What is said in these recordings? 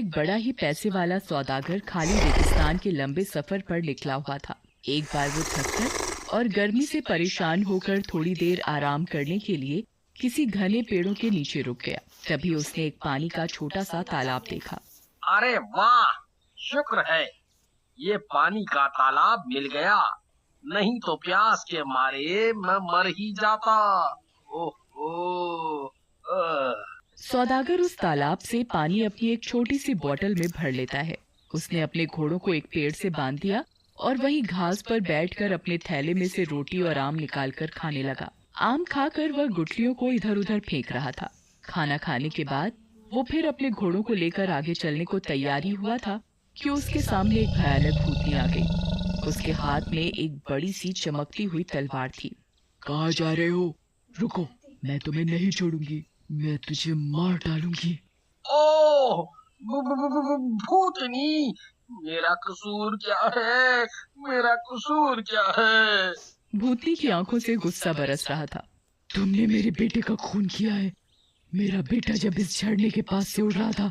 एक बड़ा ही पैसे वाला सौदागर खाली रेगिस्तान के लंबे सफर पर निकला हुआ था। एक बार वो थककर और गर्मी से परेशान होकर थोड़ी देर आराम करने के लिए किसी घने पेड़ों के नीचे रुक गया। तभी उसने एक पानी का छोटा सा तालाब देखा। अरे वाह, शुक्र है ये पानी का तालाब मिल गया, नहीं तो प्यास के मारे मैं मर ही जाता। ओहो। सौदागर उस तालाब से पानी अपनी एक छोटी सी बोतल में भर लेता है। उसने अपने घोड़ों को एक पेड़ से बांध दिया और वहीं घास पर बैठकर अपने थैले में से रोटी और आम निकालकर खाने लगा। आम खाकर वह गुठलियों को इधर उधर फेंक रहा था। खाना खाने के बाद वो फिर अपने घोड़ों को लेकर आगे चलने को तैयार ही हुआ था कि उसके सामने एक भयानक भूतनी आ गई। उसके हाथ में एक बड़ी सी चमकती हुई तलवार थी। कहाँ जा रहे हो? रुको, मैं तुम्हें नहीं छोड़ूंगी, मैं तुझे मार डालूंगी। ओह, भूतनी, मेरा कसूर क्या है? मेरा कसूर क्या है? भूतनी की आंखों से गुस्सा बरस रहा था। तुमने मेरे बेटे का खून किया है। मेरा बेटा जब इस झरने के पास से उड़ रहा था,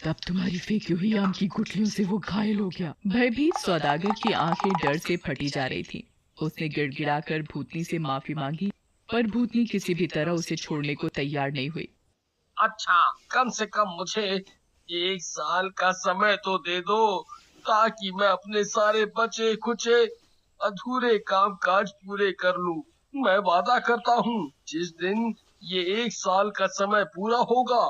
तब तुम्हारी फेंकी हुई आम की गुठलियों से वो घायल हो गया। भयभीत सौदागर की आंखें डर से फटी जा रही थीं। उसने गिड़गिड़ाकर भूतनी से माफी मांगी, पर भूतनी किसी भी तरह उसे छोड़ने को तैयार नहीं हुई। अच्छा, कम से कम मुझे 1 साल का समय तो दे दो, ताकि मैं अपने सारे बचे खुचे अधूरे काम काज पूरे कर लूं। मैं वादा करता हूँ, जिस दिन ये 1 साल का समय पूरा होगा,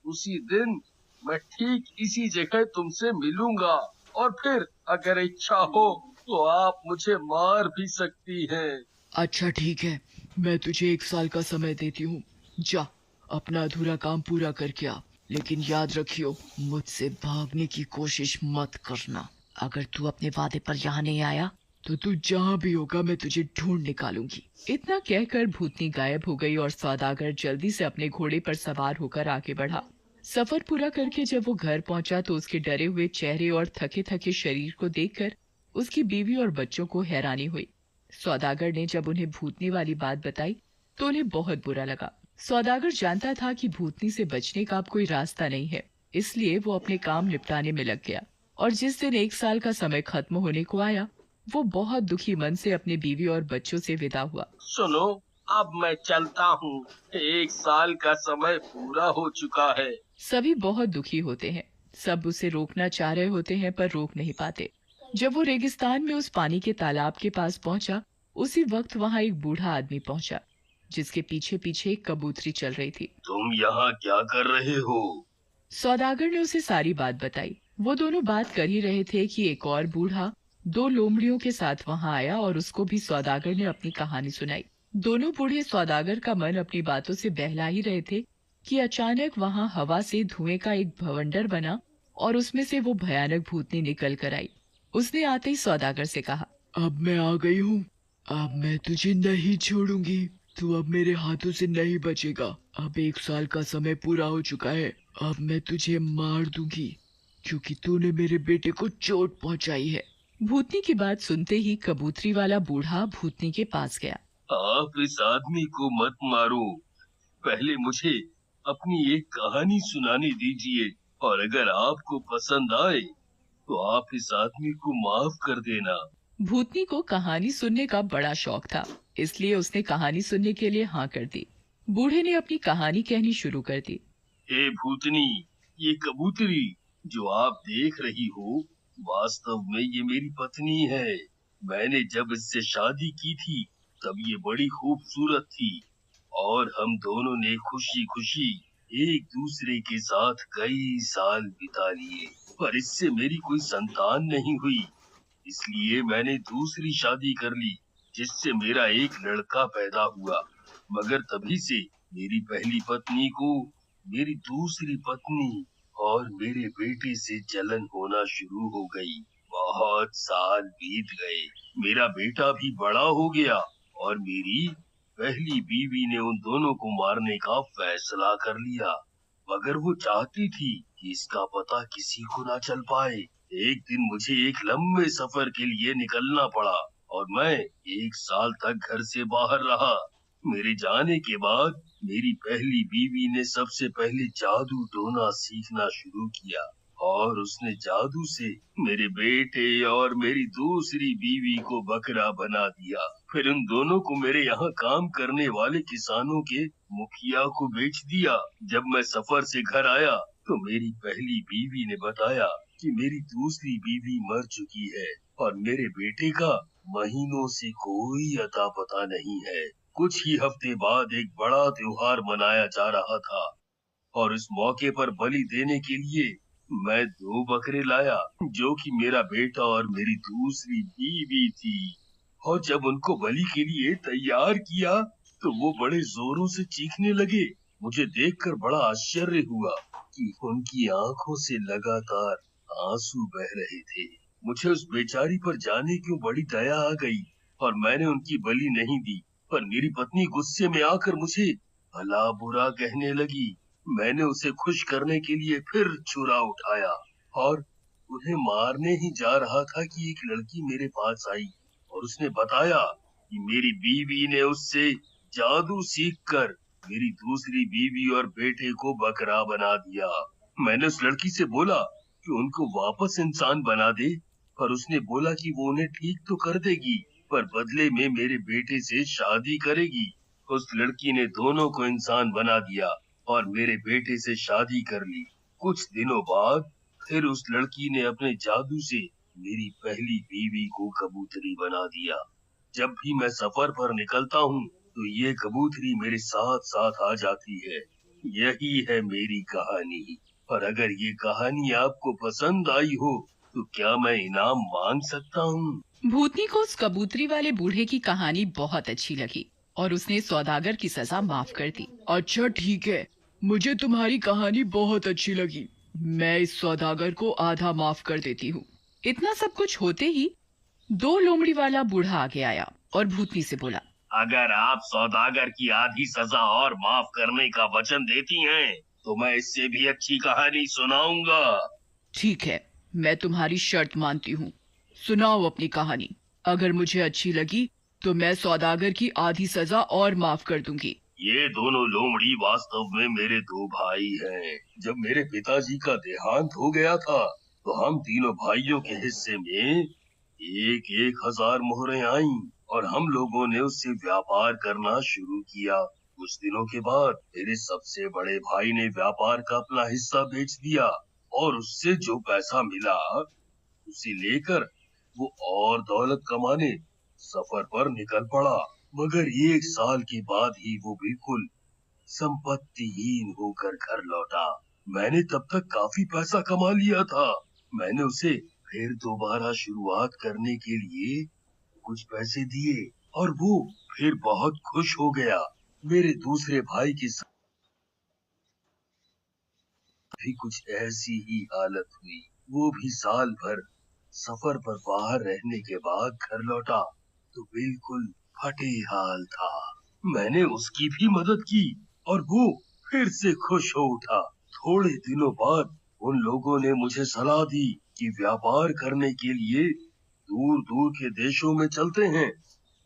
उसी दिन मैं ठीक इसी जगह तुमसे मिलूंगा, और फिर अगर इच्छा हो तो आप मुझे मार भी सकती हैं। अच्छा ठीक है, मैं तुझे 1 साल का समय देती हूँ। जा, अपना अधूरा काम पूरा करके आ, लेकिन याद रखियो, मुझसे भागने की कोशिश मत करना। अगर तू अपने वादे पर यहाँ नहीं आया तो तू जहाँ भी होगा मैं तुझे ढूंढ निकालूंगी। इतना कहकर भूतनी गायब हो गई और सौदागर जल्दी से अपने घोड़े पर सवार होकर आगे बढ़ा। सफर पूरा करके जब वो घर पहुंचा तो उसके डरे हुए चेहरे और थके थके शरीर को देखकर उसकी बीवी और बच्चों को हैरानी हुई। सौदागर ने जब उन्हें भूतनी वाली बात बताई तो उन्हें बहुत बुरा लगा। सौदागर जानता था कि भूतनी से बचने का अब कोई रास्ता नहीं है, इसलिए वो अपने काम निपटाने में लग गया। और जिस दिन 1 साल का समय खत्म होने को आया, वो बहुत दुखी मन से अपने बीवी और बच्चों से विदा हुआ। सुनो, अब मैं चलता हूँ, 1 साल का समय पूरा हो चुका है। सभी बहुत दुखी होते हैं। सब उसे रोकना चाह रहे होते हैं पर रोक नहीं पाते। जब वो रेगिस्तान में उस पानी के तालाब के पास पहुंचा, उसी वक्त वहां एक बूढ़ा आदमी पहुंचा, जिसके पीछे पीछे एक कबूतरी चल रही थी। तुम यहाँ क्या कर रहे हो? सौदागर ने उसे सारी बात बताई। वो दोनों बात कर ही रहे थे कि एक और बूढ़ा 2 लोमड़ियों के साथ वहां आया और उसको भी सौदागर ने अपनी कहानी सुनाई। दोनों बूढ़े सौदागर का मन अपनी बातों से बहला ही रहे थे कि अचानक वहां हवा से धुएं का एक भवंडर बना और उसमें से वो भयानक भूतनी निकल कर आई। उसने आते ही सौदागर से कहा, अब मैं आ गई हूँ, अब मैं तुझे नहीं छोड़ूंगी। तू अब मेरे हाथों से नहीं बचेगा। अब 1 साल का समय पूरा हो चुका है। अब मैं तुझे मार दूंगी, क्योंकि तूने मेरे बेटे को चोट पहुंचाई है। भूतनी की बात सुनते ही कबूतरी वाला बूढ़ा भूतनी के पास गया। आप इस आदमी को मत मारो, पहले मुझे अपनी एक कहानी सुनाने दीजिए, और अगर आपको पसंद आए तो आप इस आदमी को माफ कर देना। भूतनी को कहानी सुनने का बड़ा शौक था, इसलिए उसने कहानी सुनने के लिए हाँ कर दी। बूढ़े ने अपनी कहानी कहनी शुरू कर दी। हे भूतनी, ये कबूतरी जो आप देख रही हो, वास्तव में ये मेरी पत्नी है। मैंने जब इससे शादी की थी तब ये बड़ी खूबसूरत थी, और हम दोनों ने खुशी खुशी एक दूसरे के साथ कई साल बिता लिए, पर इससे मेरी कोई संतान नहीं हुई। इसलिए मैंने दूसरी शादी कर ली, जिससे मेरा एक लड़का पैदा हुआ। मगर तभी से मेरी पहली पत्नी को मेरी दूसरी पत्नी और मेरे बेटे से जलन होना शुरू हो गई। बहुत साल बीत गए, मेरा बेटा भी बड़ा हो गया, और मेरी पहली बीवी ने उन दोनों को मारने का फैसला कर लिया। मगर वो चाहती थी कि इसका पता किसी को ना चल पाए। एक दिन मुझे एक लंबे सफर के लिए निकलना पड़ा, और मैं 1 साल तक घर से बाहर रहा। मेरे जाने के बाद मेरी पहली बीवी ने सबसे पहले जादू टोना सीखना शुरू किया, और उसने जादू से मेरे बेटे और मेरी दूसरी बीवी को बकरा बना दिया। फिर उन दोनों को मेरे यहाँ काम करने वाले किसानों के मुखिया को बेच दिया। जब मैं सफर से घर आया तो मेरी पहली बीवी ने बताया कि मेरी दूसरी बीवी मर चुकी है और मेरे बेटे का महीनों से कोई अता पता नहीं है। कुछ ही हफ्ते बाद एक बड़ा त्योहार मनाया जा रहा था और इस मौके पर बलि देने के लिए मैं 2 बकरे लाया, जो कि मेरा बेटा और मेरी दूसरी बीवी थी। और जब उनको बलि के लिए तैयार किया तो वो बड़े जोरों से चीखने लगे। मुझे देखकर बड़ा आश्चर्य हुआ कि उनकी आंखों से लगातार आंसू बह रहे थे। मुझे उस बेचारी पर जाने क्यों बड़ी दया आ गई और मैंने उनकी बलि नहीं दी। पर मेरी पत्नी गुस्से में आकर मुझे भला बुरा कहने लगी। मैंने उसे खुश करने के लिए फिर छुरा उठाया और उन्हें मारने ही जा रहा था कि एक लड़की मेरे पास आई और उसने बताया कि मेरी बीवी ने उससे जादू सीखकर मेरी दूसरी बीवी और बेटे को बकरा बना दिया। मैंने उस लड़की से बोला कि उनको वापस इंसान बना दे, पर उसने बोला कि वो उन्हें ठीक तो कर देगी, पर बदले में मेरे बेटे से शादी करेगी। उस लड़की ने दोनों को इंसान बना दिया और मेरे बेटे से शादी कर ली। कुछ दिनों बाद फिर उस लड़की ने अपने जादू से मेरी पहली बीवी को कबूतरी बना दिया। जब भी मैं सफर पर निकलता हूँ तो ये कबूतरी मेरे साथ साथ आ जाती है। यही है मेरी कहानी। और अगर ये कहानी आपको पसंद आई हो तो क्या मैं इनाम मांग सकता हूँ? भूतनी को उस कबूतरी वाले बूढ़े की कहानी बहुत अच्छी लगी और उसने सौदागर की सजा माफ कर दी। अच्छा ठीक है, मुझे तुम्हारी कहानी बहुत अच्छी लगी। मैं इस सौदागर को आधा माफ कर देती हूँ। इतना सब कुछ होते ही 2 लोमड़ी वाला बूढ़ा आगे आया और भूतनी से बोला, अगर आप सौदागर की आधी सजा और माफ करने का वचन देती हैं, तो मैं इससे भी अच्छी कहानी सुनाऊंगा। ठीक है, मैं तुम्हारी शर्त मानती हूँ। सुनाओ अपनी कहानी। अगर मुझे अच्छी लगी तो मैं सौदागर की आधी सजा और माफ कर दूंगी। ये दोनों लोमड़ी वास्तव में मेरे 2 भाई हैं। जब मेरे पिताजी का देहांत हो गया था तो हम तीनों भाइयों के हिस्से में 1,000 मोहरें आईं और हम लोगों ने उससे व्यापार करना शुरू किया। कुछ दिनों के बाद मेरे सबसे बड़े भाई ने व्यापार का अपना हिस्सा बेच दिया और उससे जो पैसा मिला उसे लेकर वो और दौलत कमाने सफर पर निकल पड़ा। मगर 1 साल के बाद ही वो बिल्कुल संपत्तिहीन होकर घर लौटा। मैंने तब तक काफी पैसा कमा लिया था। मैंने उसे फिर दोबारा शुरुआत करने के लिए कुछ पैसे दिए और वो फिर बहुत खुश हो गया। मेरे दूसरे भाई की भी कुछ ऐसी ही हालत हुई। वो भी साल भर सफर पर बाहर रहने के बाद घर लौटा तो बिल्कुल फटे हाल था। मैंने उसकी भी मदद की और वो फिर से खुश हो उठा। थोड़े दिनों बाद उन लोगों ने मुझे सलाह दी कि व्यापार करने के लिए दूर दूर के देशों में चलते हैं।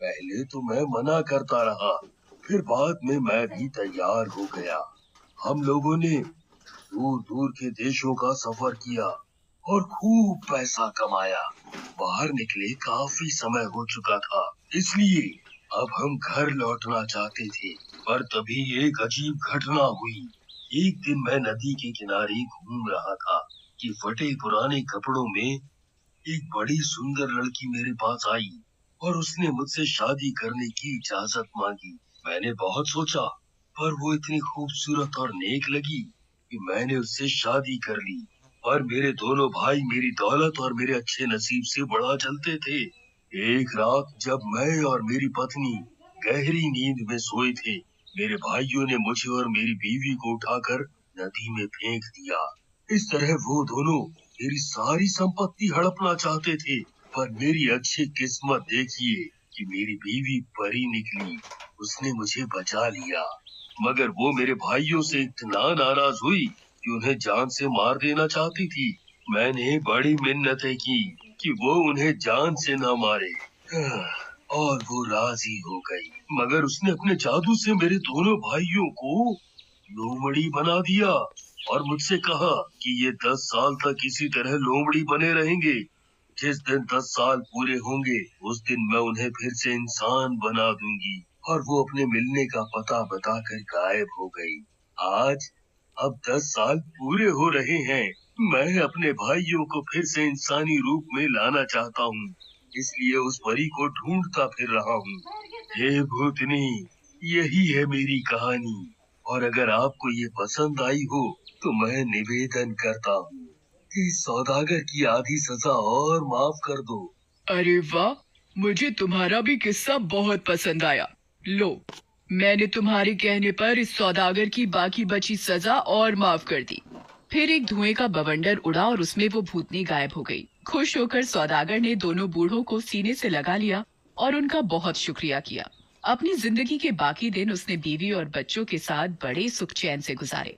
पहले तो मैं मना करता रहा, फिर बाद में मैं भी तैयार हो गया। हम लोगों ने दूर दूर के देशों का सफर किया और खूब पैसा कमाया। बाहर निकले काफी समय हो चुका था, इसलिए अब हम घर लौटना चाहते थे। पर तभी एक अजीब घटना हुई। एक दिन मैं नदी के किनारे घूम रहा था कि फटे पुराने कपड़ों में एक बड़ी सुंदर लड़की मेरे पास आई और उसने मुझसे शादी करने की इजाजत मांगी। मैंने बहुत सोचा, पर वो इतनी खूबसूरत और नेक लगी कि मैंने उससे शादी कर ली। और मेरे दोनों भाई मेरी दौलत और मेरे अच्छे नसीब से बड़ा जलते थे। एक रात जब मैं और मेरी पत्नी गहरी नींद में सोए थे, मेरे भाइयों ने मुझे और मेरी बीवी को उठाकर नदी में फेंक दिया। इस तरह वो दोनों मेरी सारी संपत्ति हड़पना चाहते थे, पर मेरी अच्छी किस्मत देखिए कि मेरी बीवी परी निकली। उसने मुझे बचा लिया। मगर वो मेरे भाइयों से इतना नाराज हुई कि उन्हें जान से मार देना चाहती थी। मैंने बड़ी मिन्नतें की कि वो उन्हें जान से न मारे और वो राजी हो गई। मगर उसने अपने जादू से मेरे दोनों भाइयों को लोमड़ी बना दिया। और मुझसे कहा कि ये 10 साल तक इसी तरह लोमड़ी बने रहेंगे। जिस दिन 10 साल पूरे होंगे उस दिन मैं उन्हें फिर से इंसान बना दूंगी। और वो अपने मिलने का पता बताकर गायब हो गई। आज अब 10 साल पूरे हो रहे हैं। मैं अपने भाइयों को फिर से इंसानी रूप में लाना चाहता हूँ, इसलिए उस परी को ढूंढता फिर रहा हूँ। हे भूतनी, यही है मेरी कहानी। और अगर आपको ये पसंद आई हो तो मैं निवेदन करता हूँ कि सौदागर की आधी सजा और माफ कर दो। अरे वाह, मुझे तुम्हारा भी किस्सा बहुत पसंद आया। लो, मैंने तुम्हारे कहने पर इस सौदागर की बाकी बची सजा और माफ कर दी। फिर एक धुएं का बवंडर उड़ा और उसमें वो भूतनी गायब हो गई। खुश होकर सौदागर ने दोनों बूढ़ों को सीने से लगा लिया और उनका बहुत शुक्रिया किया। अपनी जिंदगी के बाकी दिन उसने बीवी और बच्चों के साथ बड़े सुख चैन से गुजारे।